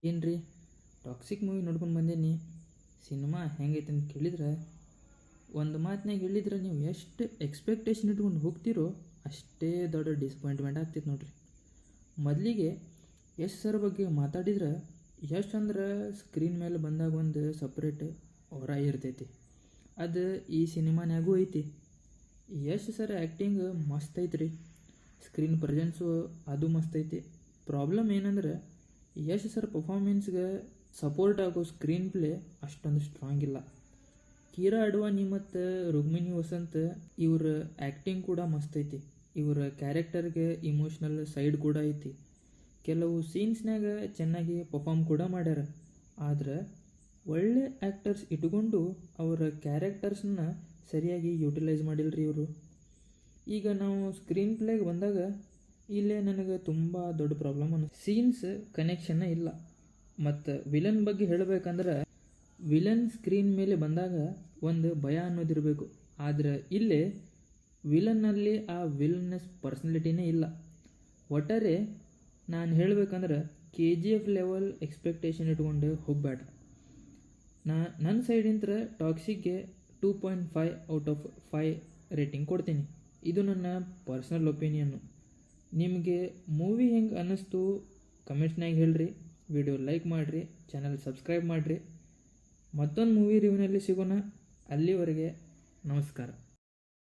ಏನು ರೀ toxic movie ನೋಡ್ಕೊಂಡು ಬಂದೇನಿ. ಸಿನಿಮಾ ಹೆಂಗೈತೆ ಅಂತ ಕೇಳಿದ್ರೆ ಒಂದು ಮಾತಿನಾಗ ಹೇಳಿದ್ರೆ ನೀವು ಎಷ್ಟು ಎಕ್ಸ್ಪೆಕ್ಟೇಷನ್ ಇಟ್ಕೊಂಡು ಹೋಗ್ತೀರೋ ಅಷ್ಟೇ ದೊಡ್ಡ ಡಿಸಪಾಯಿಂಟ್ಮೆಂಟ್ ಆಗ್ತೈತೆ ನೋಡ್ರಿ. ಮೊದಲಿಗೆ ಯಶ್ ಸರ್ ಬಗ್ಗೆ ಮಾತಾಡಿದ್ರೆ ಯಶ್ ಅಂದ್ರೆ ಸ್ಕ್ರೀನ್ ಮೇಲೆ ಬಂದಾಗ ಒಂದು ಸಪ್ರೇಟ್ ಹೊರ ಇರ್ತೈತಿ. ಅದು ಈ ಸಿನಿಮಾನ್ಯಾಗೂ ಐತಿ. ಯಶ್ ಸರ್ ಆ್ಯಕ್ಟಿಂಗ್ ಮಸ್ತ್ ಐತ್ರಿ, ಸ್ಕ್ರೀನ್ ಪ್ರೆಸೆನ್ಸು ಅದು ಮಸ್ತ್ ಐತಿ. ಪ್ರಾಬ್ಲಮ್ ಏನಂದ್ರೆ ಯಶ್ ಸರ್ ಪರ್ಫಾರ್ಮೆನ್ಸ್ಗೆ ಸಪೋರ್ಟ್ ಆಗೋ ಸ್ಕ್ರೀನ್ ಪ್ಲೇ ಅಷ್ಟೊಂದು ಸ್ಟ್ರಾಂಗ್ ಇಲ್ಲ. ಕೀರಾ ಅಡ್ವಾನಿ ಮತ್ತು ರುಕ್ಮಿಣಿ ವಸಂತ್ ಇವ್ರ ಆ್ಯಕ್ಟಿಂಗ್ ಕೂಡ ಮಸ್ತ್ ಐತಿ. ಇವರ ಕ್ಯಾರೆಕ್ಟರ್ಗೆ ಇಮೋಷ್ನಲ್ ಸೈಡ್ ಕೂಡ ಐತಿ. ಕೆಲವು ಸೀನ್ಸ್ನಾಗ ಚೆನ್ನಾಗಿ ಪರ್ಫಾರ್ಮ್ ಕೂಡ ಮಾಡ್ಯಾರ. ಆದ್ರೆ ಒಳ್ಳೆ ಆ್ಯಕ್ಟರ್ಸ್ ಇಟ್ಕೊಂಡು ಅವರ ಕ್ಯಾರೆಕ್ಟರ್ಸನ್ನ ಸರಿಯಾಗಿ ಯುಟಿಲೈಸ್ ಮಾಡಿಲ್ರಿ ಇವರು. ಈಗ ನಾವು ಸ್ಕ್ರೀನ್ ಪ್ಲೇಗೆ ಬಂದಾಗ ಇಲ್ಲೇ ನನಗೆ ತುಂಬ ದೊಡ್ಡ ಪ್ರಾಬ್ಲಮ್ ಸೀನ್ಸ್ ಕನೆಕ್ಷನ್ನ ಇಲ್ಲ. ಮತ್ತು ವಿಲನ್ ಬಗ್ಗೆ ಹೇಳಬೇಕಂದ್ರೆ ವಿಲನ್ ಸ್ಕ್ರೀನ್ ಮೇಲೆ ಬಂದಾಗ ಒಂದು ಭಯ ಅನ್ನೋದಿರಬೇಕು. ಆದರೆ ಇಲ್ಲೇ ವಿಲನ್ನಲ್ಲಿ ಆ ವಿಲನ್ನಸ್ ಪರ್ಸ್ನಾಲಿಟಿನೇ ಇಲ್ಲ. ಒಟ್ಟಾರೆ ನಾನು ಹೇಳಬೇಕಂದ್ರೆ KGF ಲೆವೆಲ್ ಎಕ್ಸ್ಪೆಕ್ಟೇಷನ್ ಇಟ್ಕೊಂಡು ಹೋಗಬೇಡ. ನನ್ನ ಸೈಡಿಂದ ಟಾಕ್ಸಿಕ್ಗೆ 2.5 ಔಟ್ ಆಫ್ 5 ರೇಟಿಂಗ್ ಕೊಡ್ತೀನಿ. ಇದು ನನ್ನ ಪರ್ಸ್ನಲ್ ಒಪಿನಿಯನ್ನು. ನಿಮಗೆ ಮೂವಿ ಹೆಂಗೆ ಅನ್ನಿಸ್ತು ಕಮೆಂಟ್ಸ್ನಾಗ ಹೇಳ್ರಿ. ವಿಡಿಯೋ ಲೈಕ್ ಮಾಡಿರಿ, ಚಾನಲ್ ಸಬ್ಸ್ಕ್ರೈಬ್ ಮಾಡಿರಿ. ಮತ್ತೊಂದು ಮೂವಿ ರಿವ್ಯೂನಲ್ಲಿ ಸಿಗೋಣ. ಅಲ್ಲಿವರೆಗೆ ನಮಸ್ಕಾರ.